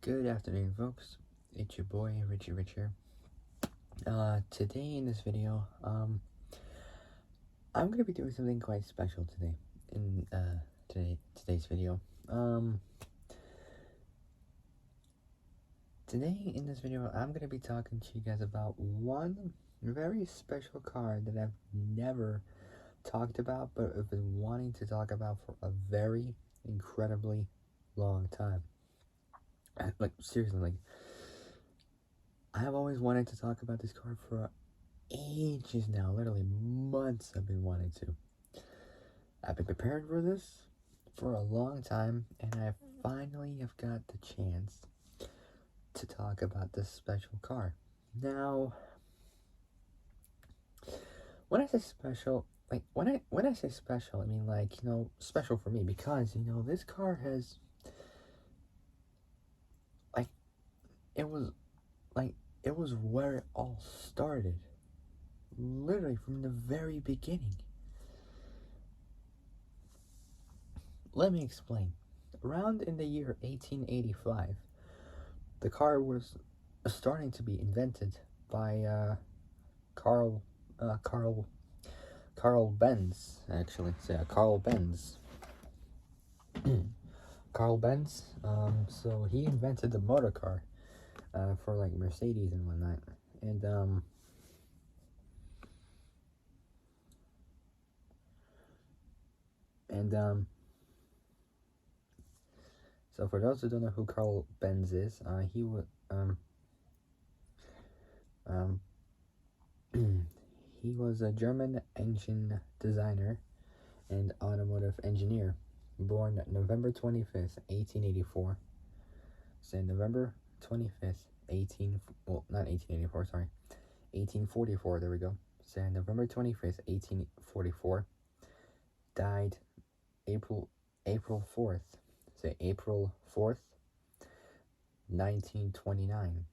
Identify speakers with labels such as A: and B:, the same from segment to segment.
A: Good afternoon, folks. It's your boy, Richie Rich here. Today in this video, I'm gonna be doing something quite special today. In today's video, today in this video, I'm gonna be talking to you guys about one very special car that I've never talked about, but I've been wanting to talk about for a very incredibly long time. Like seriously, I've always wanted to talk about this car for ages now, literally months I've been wanting to. I've been preparing for this for a long time, and I finally have got the chance to talk about this special car. Now, when I say special, when I say special, I mean special for me because this car has like it was it was where it all started. Literally from the very beginning. Let me explain. Around in the year 1885, the car was starting to be invented by Carl Benz, actually. So yeah, Carl Benz. Carl Benz. So he invented the motor car for like Mercedes and whatnot, and so for those who don't know who Carl Benz is, he was he was a German engine designer and automotive engineer, born November 25th, 1884. So November 25th, not 1884, sorry, 1844, there we go. So November 25th, 1844, died April 4th, so April 4th, 1929.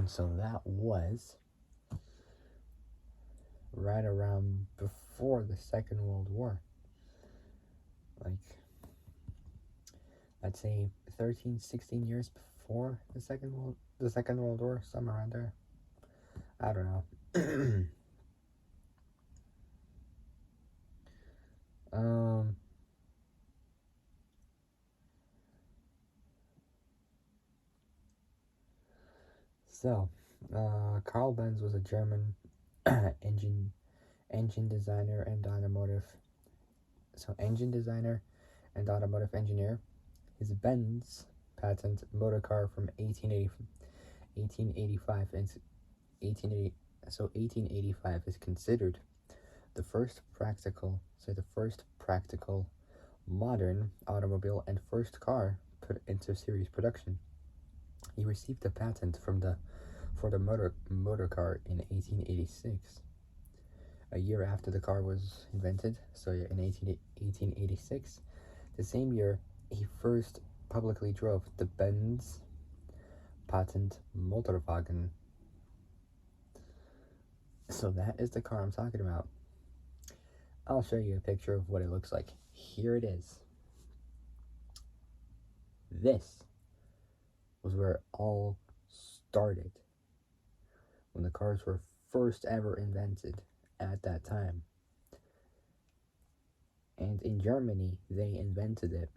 A: So that was right around before the Second World War. Like, I'd say 13, 16 years before the Second World War, somewhere around there. I don't know. So, Carl Benz was a German engine designer and automotive engineer. His Benz patent motor car from 1885 is considered the first practical modern automobile and first car put into series production. He received a patent for the motor car in 1886. A year after the car was invented, so in 1886, the same year, he first publicly drove the Benz Patent-Motorwagen. So that is the car I'm talking about. I'll show you a picture of what it looks like. Here it is. This was where it all started, when the cars were first ever invented at that time. And in Germany, they invented it.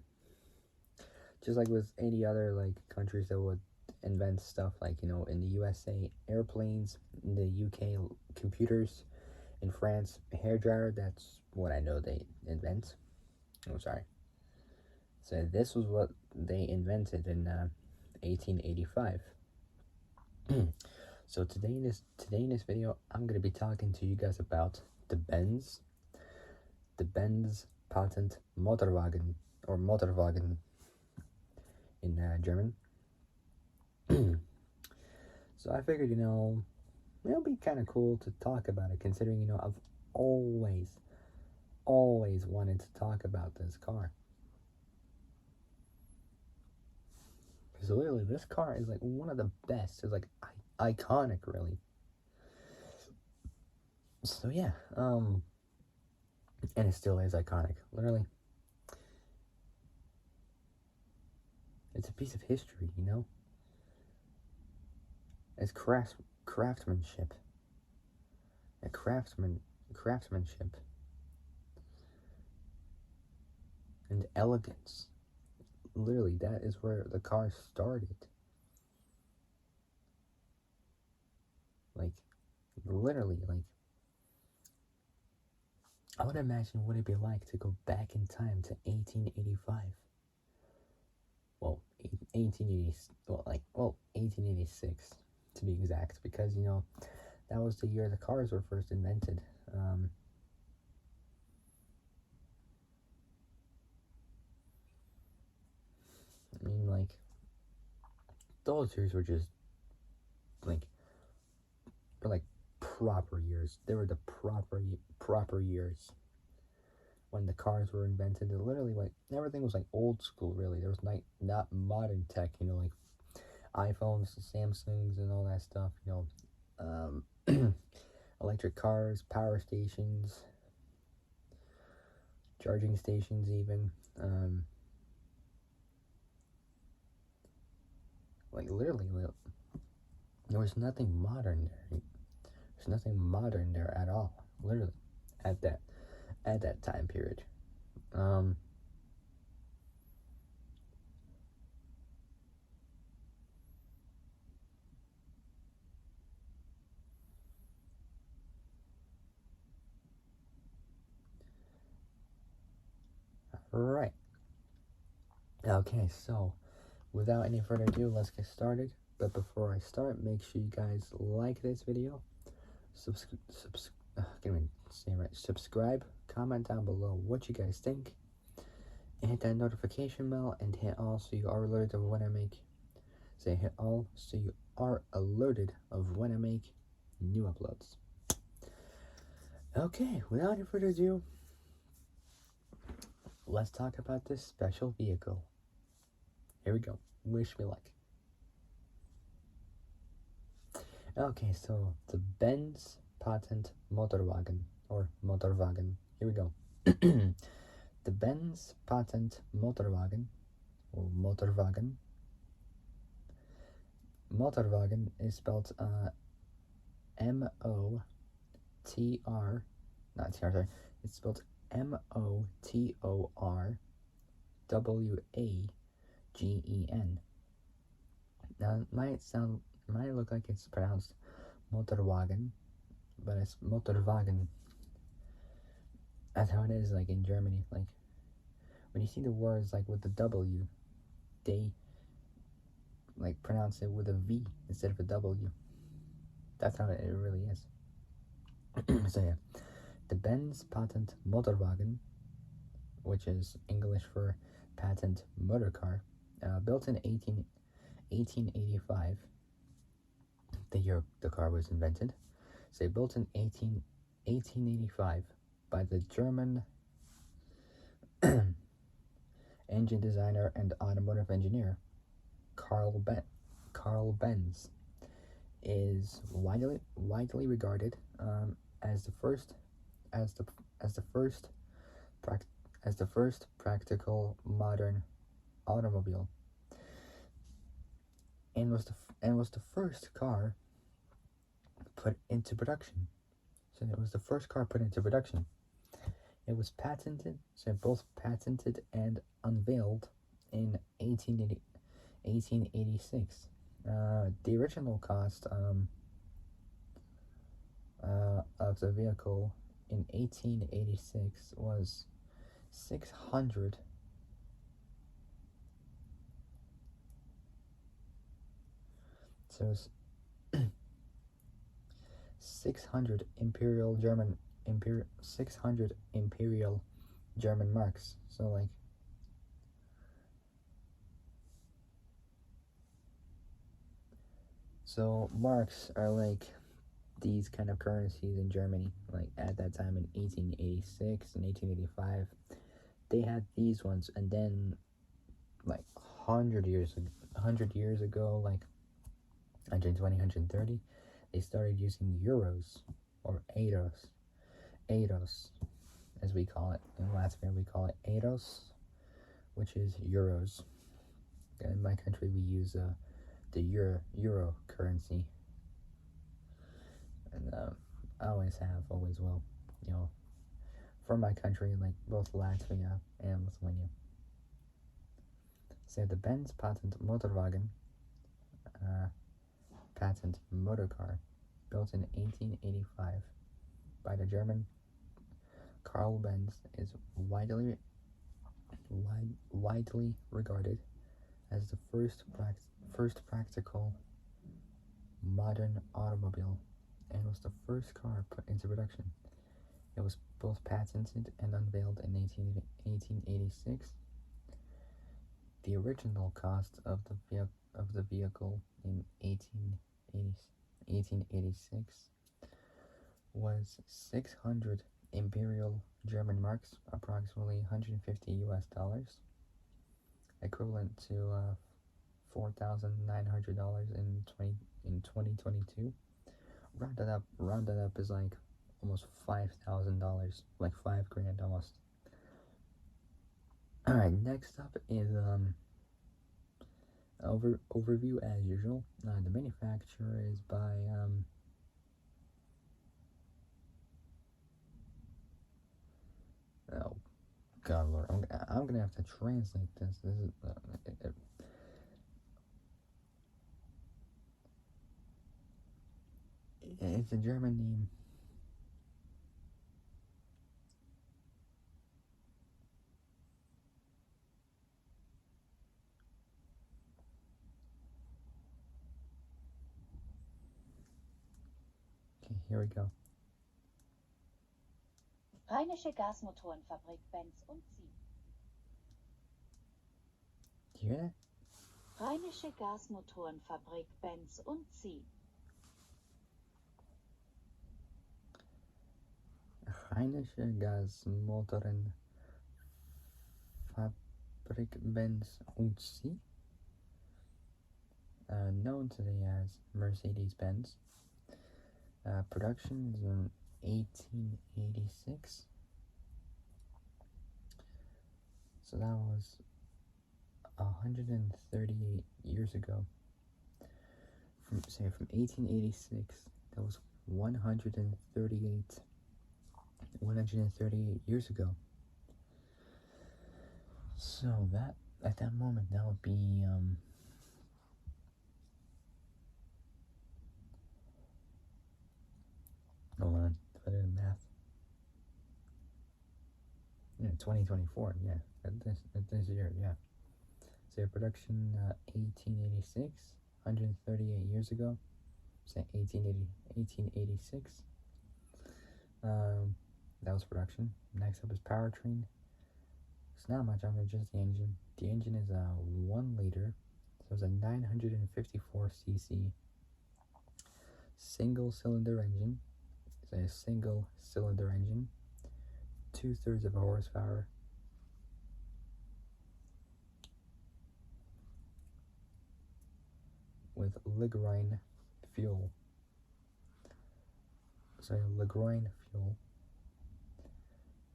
A: Just like with any other countries that would invent stuff, in the USA, airplanes, in the UK, computers, in France, hairdryer. That's what I know they invent. Oh, sorry. So this was what they invented in 1885. So today in this video, I'm gonna be talking to you guys about the Benz Patent-Motorwagen, or Motorwagen in German. So I figured, it'll be kind of cool to talk about it, considering, I've always wanted to talk about this car. Because literally, this car is one of the best. It's iconic, really. So yeah, and it still is iconic, literally. It's a piece of history, you know? It's craftsmanship. A craftsmanship. And elegance. Literally, that is where the car started. Like, literally, like, I would imagine what it'd be like to go back in time to 1885. Well, 1880, 1886 to be exact, because, you know, that was the year the cars were first invented. I mean, like, those years were just, like, were like proper years. They were the proper years when the cars were invented. It literally, like, everything was like old school. Really, there was not modern tech. You know, like iPhones, Samsungs, and all that stuff. You know, electric cars, power stations, charging stations, even. Like, literally, there was nothing modern there. There's nothing modern there at all. Literally, at that time period. Right. Okay, so without any further ado, let's get started. But before I start, make sure you guys like this video, subscribe, comment down below what you guys think, and hit that notification bell, and hit all so you are alerted of when I make. Hit all so you are alerted of when I make new uploads. Okay, without any further ado, let's talk about this special vehicle. Here we go. Wish me luck. Okay, so the Benz Patent-Motorwagen, or Motorwagen. Here we go. The Benz Patent-Motorwagen, or Motorwagen. Motorwagen is spelled M-O-T-R, not T-R, sorry. It's spelled M-O-T-O-R-W-A-G-E-N. Now, it might look like it's pronounced Motorwagen, but it's Motorwagen. That's how it is, like, in Germany. Like, when you see the words, like, with the W, they, like, pronounce it with a V instead of a W. That's how it really is. So, yeah. The Benz Patent-Motorwagen, which is English for patent motor car, built in 1885, the year the car was invented. So, built in 1885 by the German engine designer and automotive engineer Carl Benz, is widely regarded as the first practical modern automobile, and was the first car put into production. So it was the first car put into production. It was patented, so both patented and unveiled in 1886. The original cost of the vehicle in 1886 was 600. So it was 600 imperial German marks. So, like, so marks are like these kind of currencies in Germany. Like, at that time in 1886 and 1885, they had these ones, and then, like, 100 years ago, like 120, 130, they started using euros, or euros, as we call it. In Latvia, we call it euros, which is euros. In my country, we use the euro currency, and I always have, always will. You know, for my country, like both Latvia and Lithuania. So the Benz Patent-Motorwagen, patent motor car, built in 1885 by the German Carl Benz, is widely regarded as the first practical modern automobile, and was the first car put into production. It was both patented and unveiled in 1886. The original cost of the vehicle in 1886 was 600 Imperial German marks, approximately 150 US dollars, equivalent to $4,900 in 2022. Rounded up is like almost $5,000, like $5,000 almost. All right, next up is overview as usual. The manufacturer is by oh God Lord, I'm gonna have to translate this. This is it's a German name. Okay, here we go.
B: Rheinische Gasmotorenfabrik Benz und Sie.
A: Do you hear that?
B: Rheinische Gasmotorenfabrik Benz und Sie.
A: Rheinische Gasmotorenfabrik Benz und Sie, known today as Mercedes-Benz. Production is in 1886. So that was 138 years ago. From 1886, that was 138 years ago. So that at that moment, that would be hold on, put it in math. Yeah, 2024. Yeah, at this year. Yeah. So production 1886, 138 years ago. Say 1886. That was production. Next up is powertrain. It's not much on it, just the engine. The engine is a 1 liter, so it's a 954cc single cylinder engine. It's a single cylinder engine, 2/3 of a horsepower. With Legroin fuel. So Legroin fuel.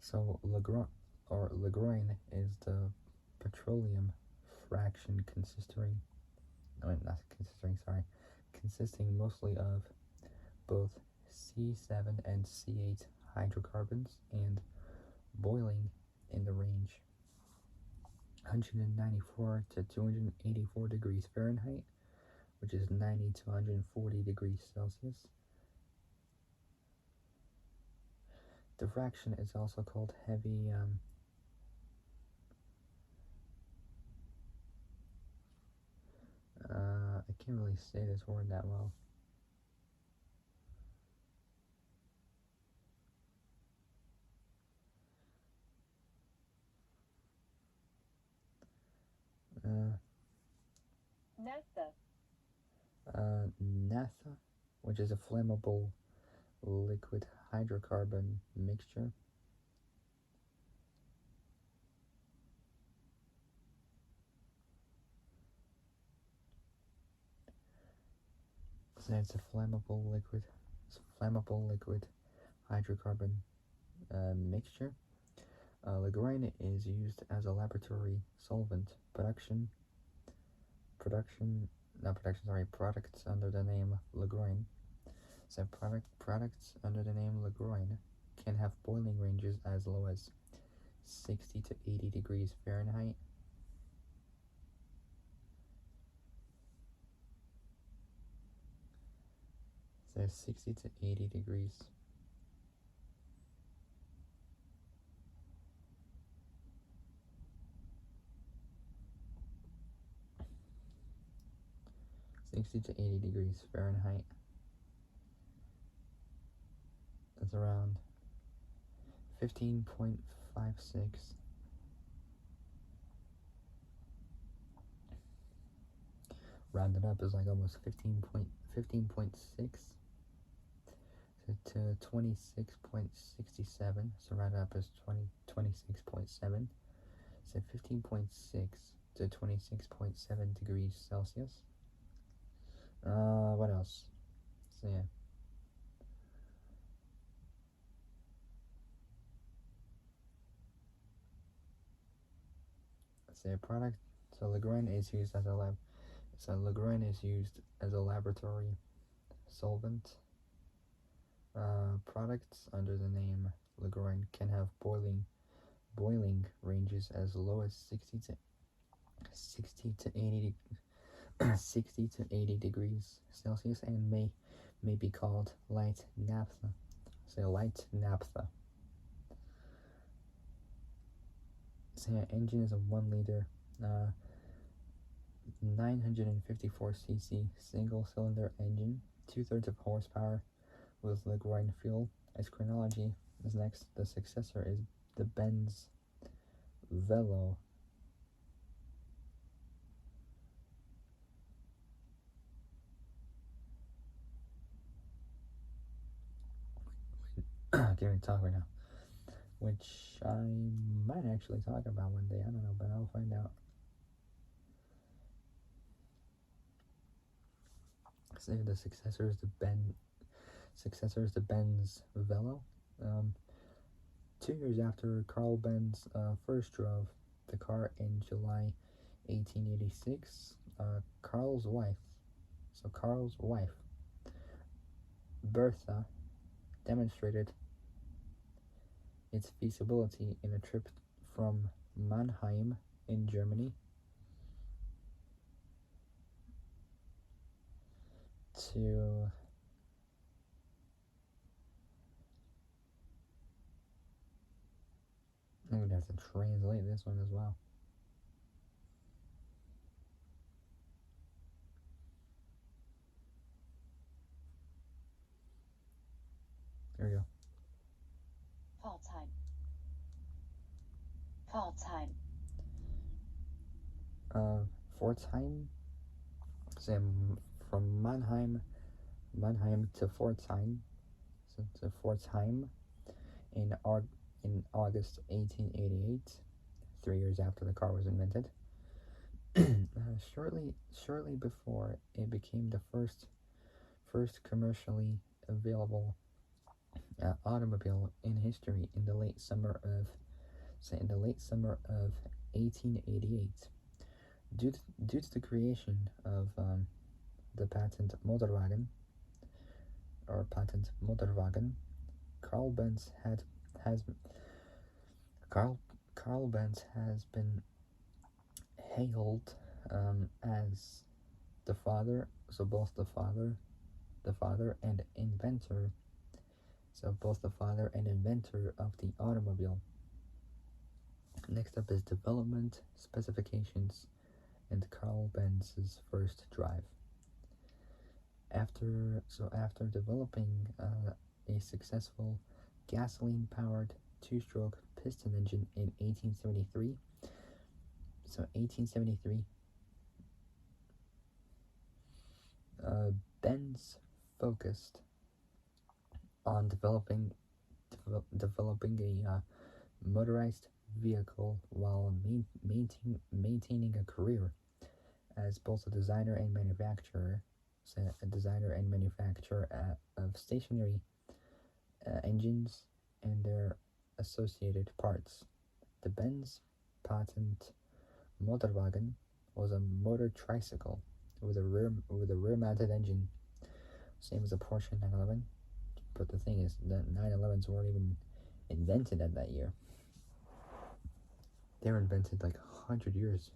A: So Legroin is the petroleum fraction consisting mostly of both C7 and C8 hydrocarbons and boiling in the range 194 to 284 degrees Fahrenheit, which is 90 to 140 degrees Celsius. The fraction is also called heavy I can't really say this word that well. Naphtha, which is a flammable liquid hydrocarbon mixture. So it's a flammable liquid hydrocarbon mixture. Legroin is used as a laboratory solvent. Production products under the name Legroin. So products under the name Legroin can have boiling ranges as low as 60 to 80 degrees Fahrenheit. So 60 to 80 degrees. (60 to 80 degrees Fahrenheit). That's around 15.56. Rounded up is like almost 15.6 to 26.67. So rounded up is 26.7. So 15.6 to 26.7 degrees Celsius. What else? So yeah. Let's say a product. So Legroin is used as a laboratory solvent. Products under the name Legroin can have boiling ranges as low as 60 to 80 60 to 80 degrees Celsius and may be called light naphtha. So light naphtha. So engine is a 1 liter 954cc single cylinder engine, 2/3 of horsepower with Legroin fuel. As chronology is next, the successor is the Benz Velo. Can't even talk right now. Which I might actually talk about one day. I don't know, but I'll find out. So the successor is the Benz Velo. 2 years after Carl Benz first drove the car in July 1886, Carl's wife, Bertha, demonstrated its feasibility in a trip from Mannheim in Germany to I'm gonna have to translate this one as well. There we go. Pforzheim. So from Mannheim to Pforzheim. So to Pforzheim in August 1888, 3 years after the car was invented. Shortly before it became the first commercially available automobile in history in the late summer of 1888. Due to the creation of the Patent-Motorwagen, Carl Benz has been hailed as the father, so both the father and inventor, of the automobile. Next up is development, specifications, and Carl Benz's first drive. After developing a successful gasoline-powered 2-stroke piston engine in 1873, Benz focused on developing a motorized vehicle while maintaining a career as both a designer and manufacturer of stationary engines and their associated parts. The Benz Patent-Motorwagen was a motor tricycle with a rear mounted engine, same as a Porsche 911. But the thing is, the 911s weren't even invented at that year. They were invented like 100 years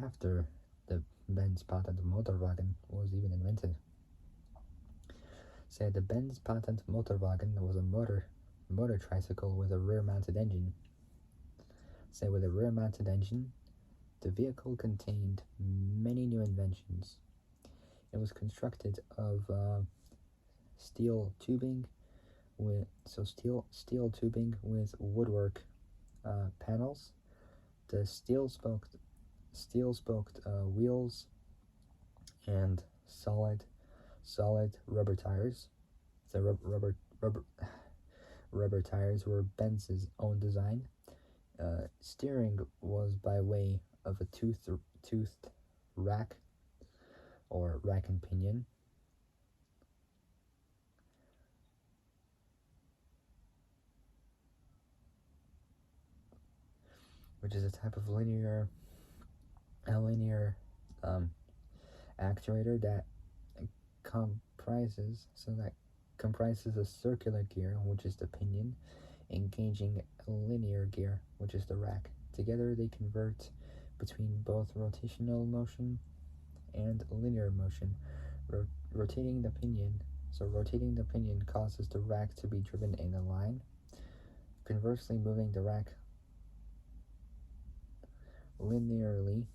A: after the Benz Patent-Motorwagen was even invented. So the Benz Patent-Motorwagen was a motor tricycle with a rear-mounted engine. So with a rear-mounted engine, the vehicle contained many new inventions. It was constructed of steel tubing with woodwork panels, the steel spoked wheels, and solid rubber tires. The rubber tires were Benz's own design. Steering was by way of a toothed rack or rack and pinion. Which is a type of linear actuator that comprises a circular gear, which is the pinion, engaging a linear gear, which is the rack. Together they convert between both rotational motion and linear motion, rotating the pinion. So rotating the pinion causes the rack to be driven in a line. Conversely, moving the rack linearly,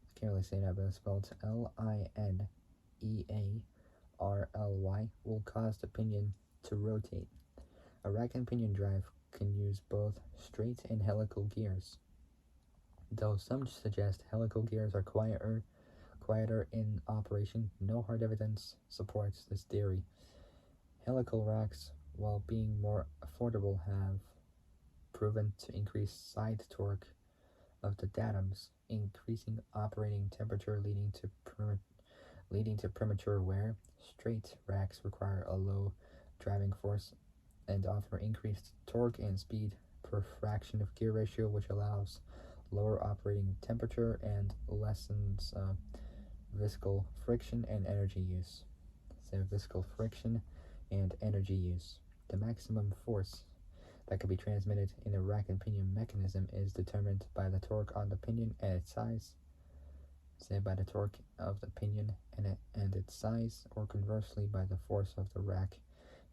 A: I can't really say that, but it's spelled Linearly, will cause the pinion to rotate. A rack and pinion drive can use both straight and helical gears, though some suggest helical gears are quieter in operation. No hard evidence supports this theory. Helical racks, while being more affordable, have proven to increase side torque of the datums, increasing operating temperature, leading to premature wear. Straight racks require a low driving force and offer increased torque and speed per fraction of gear ratio, which allows lower operating temperature and lessens viscal friction and energy use. So viscal friction and energy use. The maximum force that can be transmitted in a rack and pinion mechanism is determined by the torque on the pinion and its size. Say by the torque of the pinion and its size, or conversely by the force of the rack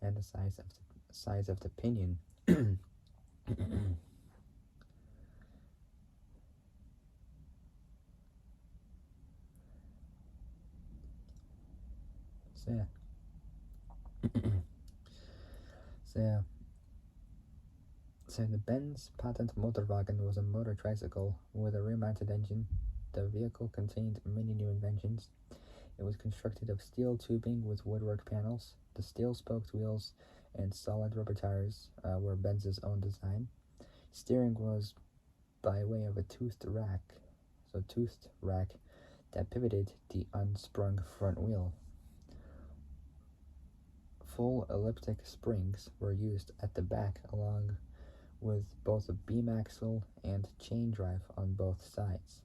A: and the size of the pinion. So yeah. So the Benz Patent-Motorwagen was a motor tricycle with a rear-mounted engine. The vehicle contained many new inventions. It was constructed of steel tubing with woodwork panels. The steel-spoked wheels and solid rubber tires were Benz's own design. Steering was by way of a toothed rack that pivoted the unsprung front wheel. Full elliptic springs were used at the back, along with both a beam axle and chain drive on both sides.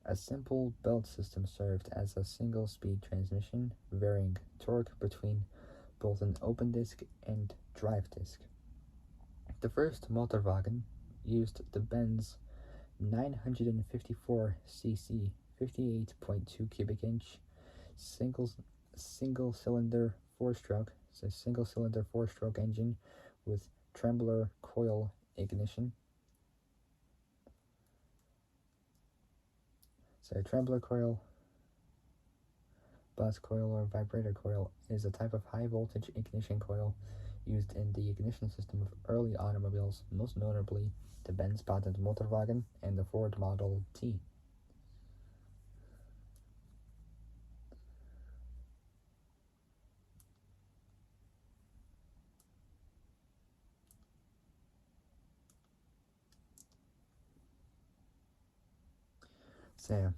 A: A simple belt system served as a single-speed transmission, varying torque between both an open disc and drive disc. The first Motorwagen used the Benz 954cc 58.2 cubic inch single-cylinder four-stroke engine with trembler coil ignition. So trembler coil, bus coil, or vibrator coil is a type of high-voltage ignition coil used in the ignition system of early automobiles, most notably the Benz Patent-Motorwagen and the Ford Model T. So,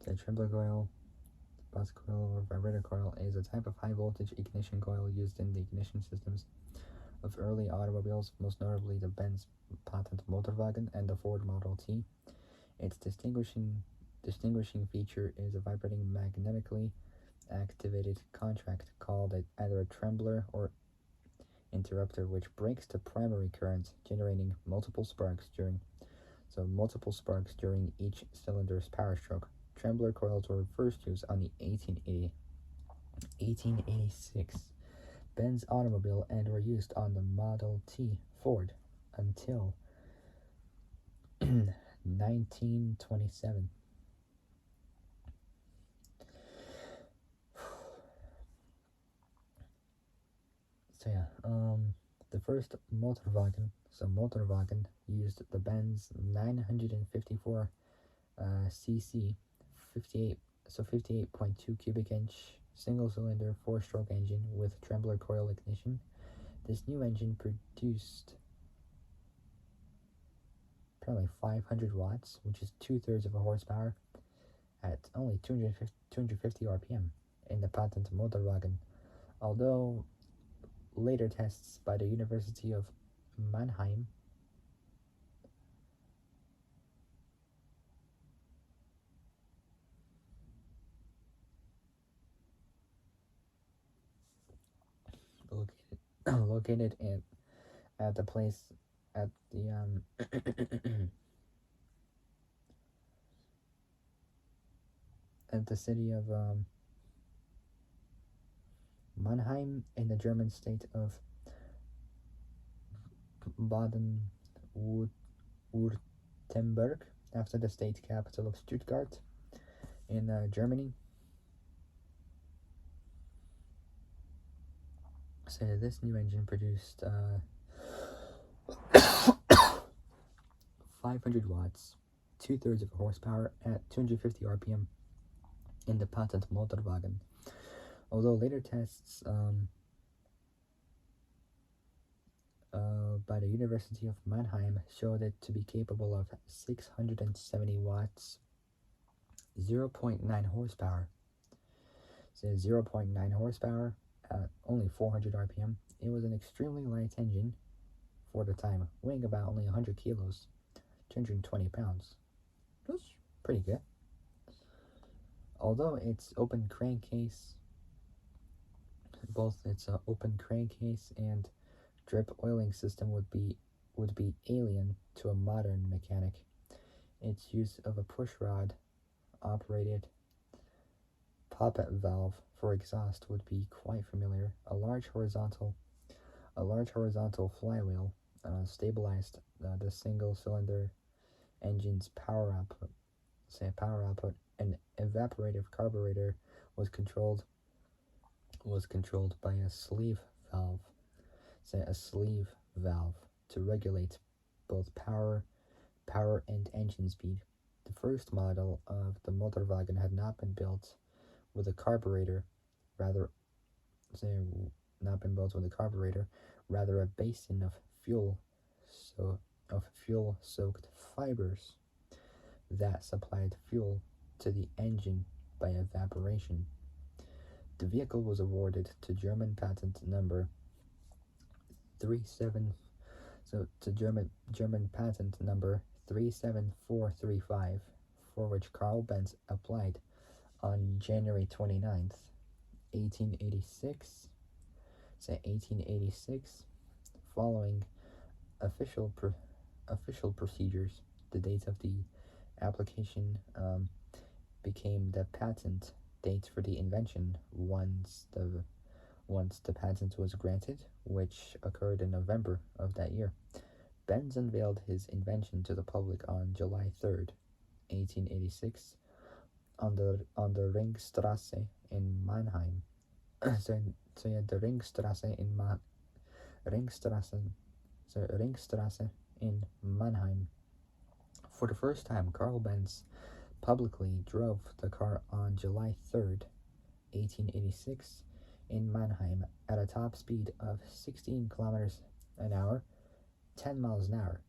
A: the trembler coil, bus coil, or vibrator coil is a type of high-voltage ignition coil used in the ignition systems of early automobiles, most notably the Benz Patent-Motorwagen and the Ford Model T. Its distinguishing feature is a vibrating magnetically activated contract called either a trembler or interrupter, which breaks the primary current, generating multiple sparks during each cylinder's power stroke. Trembler coils were first used on the 1886 Benz automobile and were used on the Model T Ford until 1927. So yeah, the first Motorwagen used the Benz 954 cc 58.2 cubic inch single cylinder 4-stroke engine with trembler coil ignition. This new engine produced probably 500 watts, which is 2/3 of a horsepower, at only 250 RPM in the Patent-Motorwagen, although later tests by the University of Mannheim located at the place at the at the city of Mannheim in the German state of Baden-Württemberg, after the state capital of Stuttgart in Germany. So this new engine produced 500 watts, 2/3 of a horsepower at 250 RPM in the Patent-Motorwagen. Although later tests by the University of Mannheim showed it to be capable of 670 watts, 0.9 horsepower. So 0.9 horsepower at only 400 RPM. It was an extremely light engine for the time, weighing about only 100 kilos, 220 pounds. That's pretty good. Although its open crankcase, both its open crankcase and drip oiling system would be alien to a modern mechanic. Its use of a push-rod operated poppet valve for exhaust would be quite familiar. A large horizontal flywheel stabilized the single-cylinder engine's power output. An evaporative carburetor was controlled by a sleeve valve. To regulate both power and engine speed. The first model of the Motorwagen had not been built with a carburetor, rather a basin of fuel-soaked fibers that supplied fuel to the engine by evaporation. The vehicle was awarded to German patent number 37435, for which Carl Benz applied on January 29th, 1886. Following official procedures, the date of the application became the patent date for the invention once the patent was granted, which occurred in November of that year. Benz unveiled his invention to the public on July 3rd, 1886, on the Ringstrasse in Mannheim. The Ringstrasse in Mannheim. For the first time, Carl Benz publicly drove the car on July 3rd, 1886, in Mannheim at a top speed of 16 kilometers an hour, 10 miles an hour.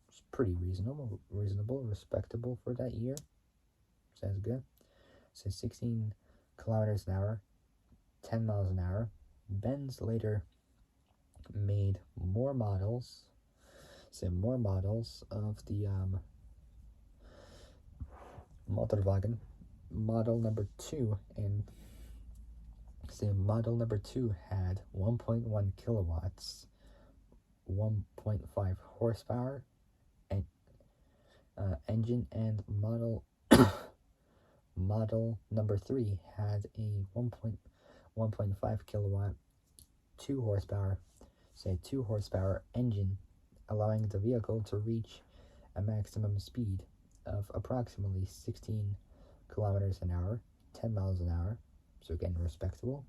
A: It's pretty reasonable, respectable for that year. Sounds good. So 16 kilometers an hour, 10 miles an hour. Benz later made more models, of the Motorwagen. Model number two, and model number two had 1.1 kilowatts, 1.5 horsepower, and engine, and model number three had a 1.5 kilowatt, 2 horsepower, 2 horsepower engine, allowing the vehicle to reach a maximum speed of approximately 16 kilometers an hour, 10 miles an hour. So again, respectable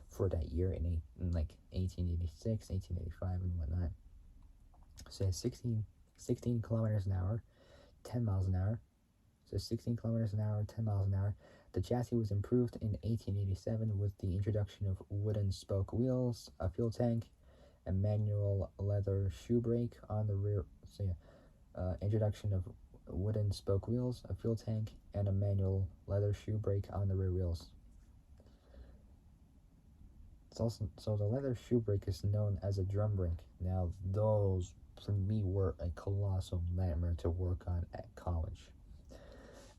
A: for that year in like 1886, 1885, and whatnot. So 16 kilometers an hour, 10 miles an hour. So 16 kilometers an hour, 10 miles an hour. The chassis was improved in 1887 with the introduction of wooden spoke wheels, a fuel tank, a manual leather shoe brake on the rear. Introduction of wooden spoke wheels, a fuel tank, and a manual leather shoe brake on the rear wheels. It's also, so the leather shoe brake is known as a drum brake. Now those for me were a colossal nightmare to work on at college.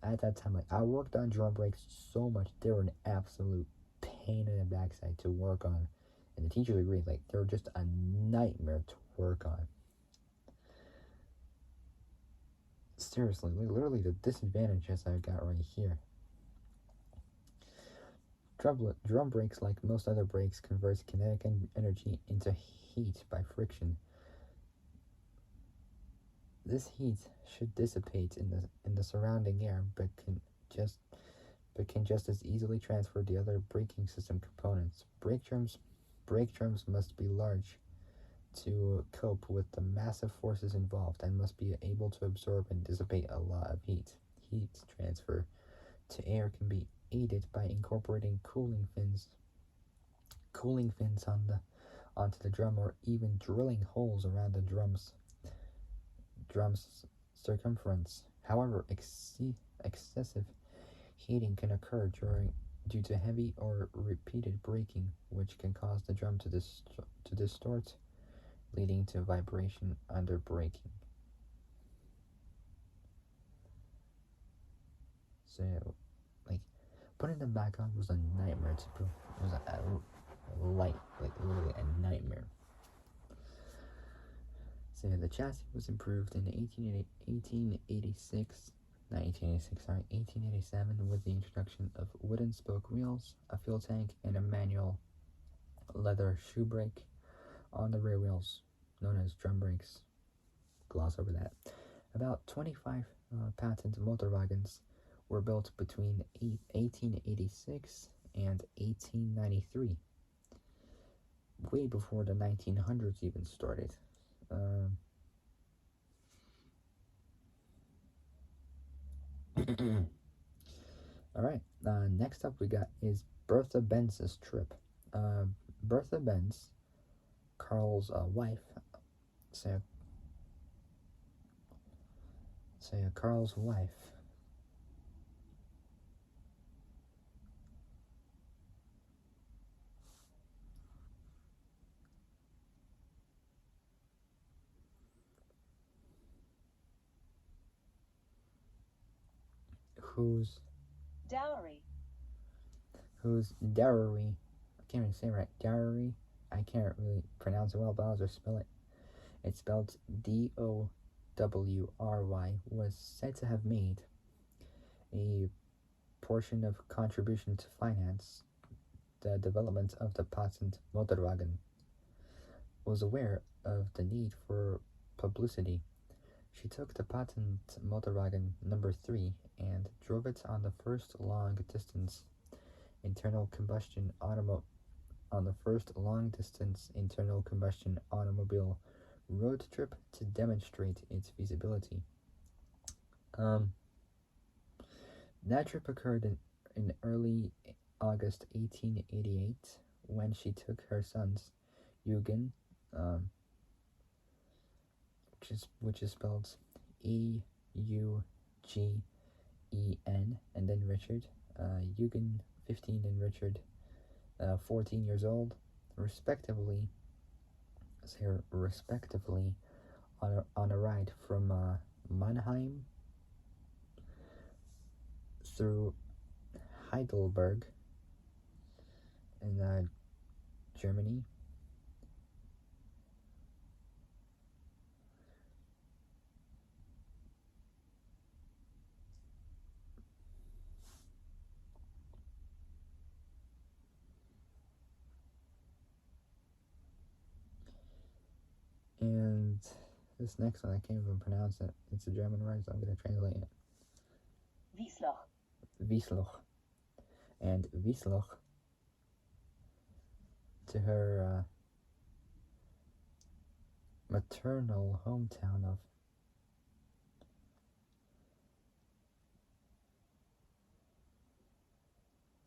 A: At that time, like I worked on drum brakes so much, they were an absolute pain in the backside to work on, and the teachers agreed, like they were just a nightmare to work on. Seriously, literally the disadvantages I got right here. Drum brakes, like most other brakes, converts kinetic energy into heat by friction. This heat should dissipate in the surrounding air, but can just as easily transfer the other braking system components. Brake drums must be large to cope with the massive forces involved and must be able to absorb and dissipate a lot of heat. Heat transfer to air can be aided by incorporating cooling fins onto the drum, or even drilling holes around the drum's circumference. However, excessive heating can occur due to heavy or repeated braking, which can cause the drum to distort, leading to vibration under braking. So, like, putting them back on was a nightmare to put. It was a light, like literally a nightmare. So the chassis was improved in 1886, 1887 with the introduction of wooden spoke wheels, a fuel tank, and a manual leather shoe brake on the rear wheels, known as drum brakes. Gloss over that. About 25 Patent-Motorwagens were built between 1886 and 1893, way before the 1900s even started. All right. Next up, we got is Bertha Benz's trip. Bertha Benz, Carl's wife, Carl's wife. Whose
B: Dowry.
A: dowry, I can't even say it right, dowry, I can't really pronounce it well, but I'll just spell it. It's spelled Dowry, was said to have made a portion of contribution to finance the development of the Patent-Motorwagen, was aware of the need for publicity. She took the Patent-Motorwagen number 3 and drove it on the first long distance internal combustion automobile road trip to demonstrate its feasibility. That trip occurred in early August 1888 when she took her sons, Eugen, which is spelled Eugene, and then Richard, Eugen 15 and Richard 14 years old, respectively, respectively on a ride from Mannheim through Heidelberg in Germany, and this next one I can't even pronounce it. It's a German word, so I'm going to translate it.
B: Wiesloch.
A: Wiesloch. And Wiesloch, to her maternal hometown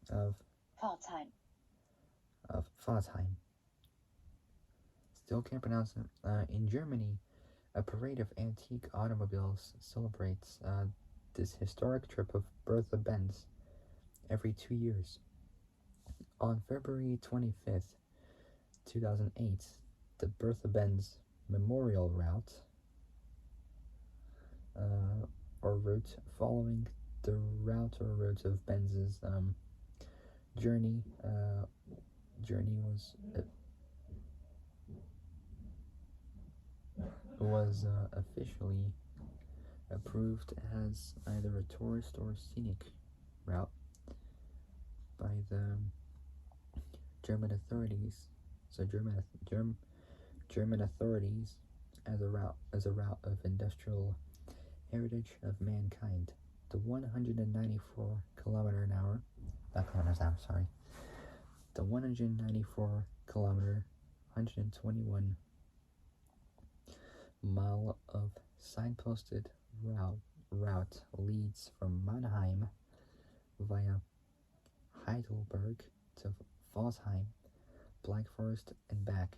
A: of
B: Pforzheim.
A: Pforzheim. Still can't pronounce it. In Germany, a parade of antique automobiles celebrates this historic trip of Bertha Benz every 2 years. On February 25th, 2008, the Bertha Benz Memorial Route, or route, following the route or route of Benz's journey was officially approved as either a tourist or scenic route by the German authorities. So German authorities as a route of industrial heritage of mankind. The 194 kilometer an hour, not kilometers an hour, sorry. The 194 kilometer, 121 mile of signposted route leads from Mannheim via Heidelberg to Pforzheim, Black Forest, and back.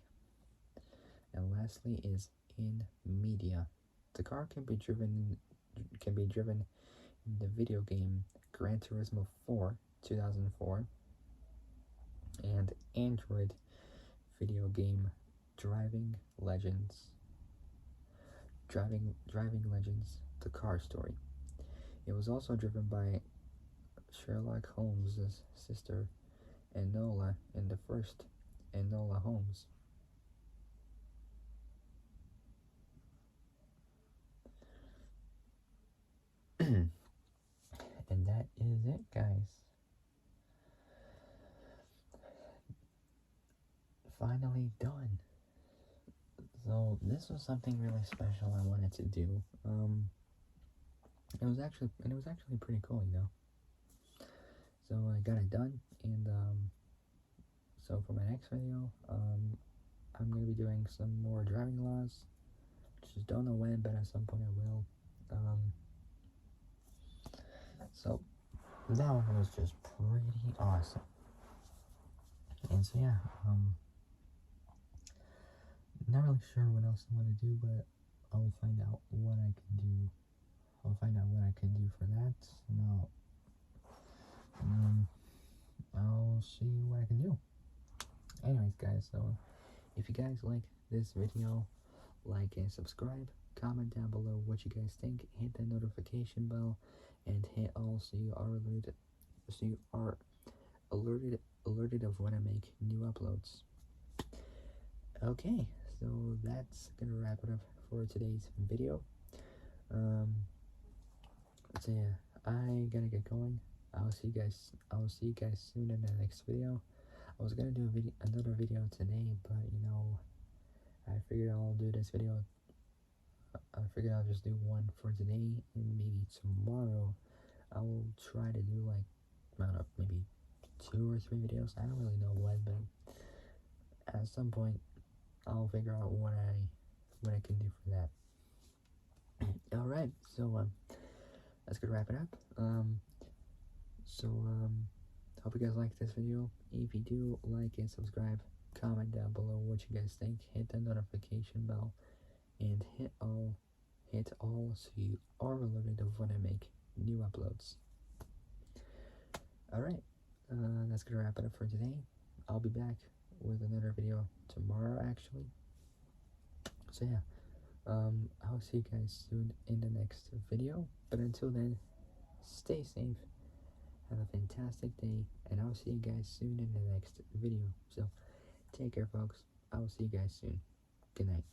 A: And lastly is in media. The car can be driven in the video game Gran Turismo 4 2004 and Android video game Driving Legends, The Car Story. It was also driven by Sherlock Holmes' sister Enola in the first Enola Holmes. And that is it, guys. Finally done. So this was something really special I wanted to do. It was actually pretty cool, you know. So I got it done, and so for my next video, I'm gonna be doing some more driving laws. Just don't know when, but at some point I will. So that one was just pretty awesome. And so yeah, not really sure what else I want to do, but I'll find out what I can do. I'll find out what I can do for that, and I'll see what I can do. Anyways, guys, so if you guys like this video, like and subscribe, comment down below what you guys think, hit that notification bell, and hit all so you are alerted of when I make new uploads. Okay, so that's gonna wrap it up for today's video. So yeah, I gotta get going. I'll see you guys soon in the next video. I was gonna do another video today, but you know, I figured I'll do this video. I figured I'll just do one for today, and maybe tomorrow I will try to do like, I don't know, maybe 2 or 3 videos. I don't really know when, but at some point I'll figure out what I can do for that. Alright, so that's gonna wrap it up. Hope you guys liked this video. If you do, like and subscribe, comment down below what you guys think, hit the notification bell, and hit all so you are alerted of when I make new uploads. Alright, that's gonna wrap it up for today. I'll be back with another video tomorrow, actually. So yeah, I'll see you guys soon in the next video. But until then, stay safe, have a fantastic day, and I'll see you guys soon in the next video. So take care, folks. I will see you guys soon. Good night.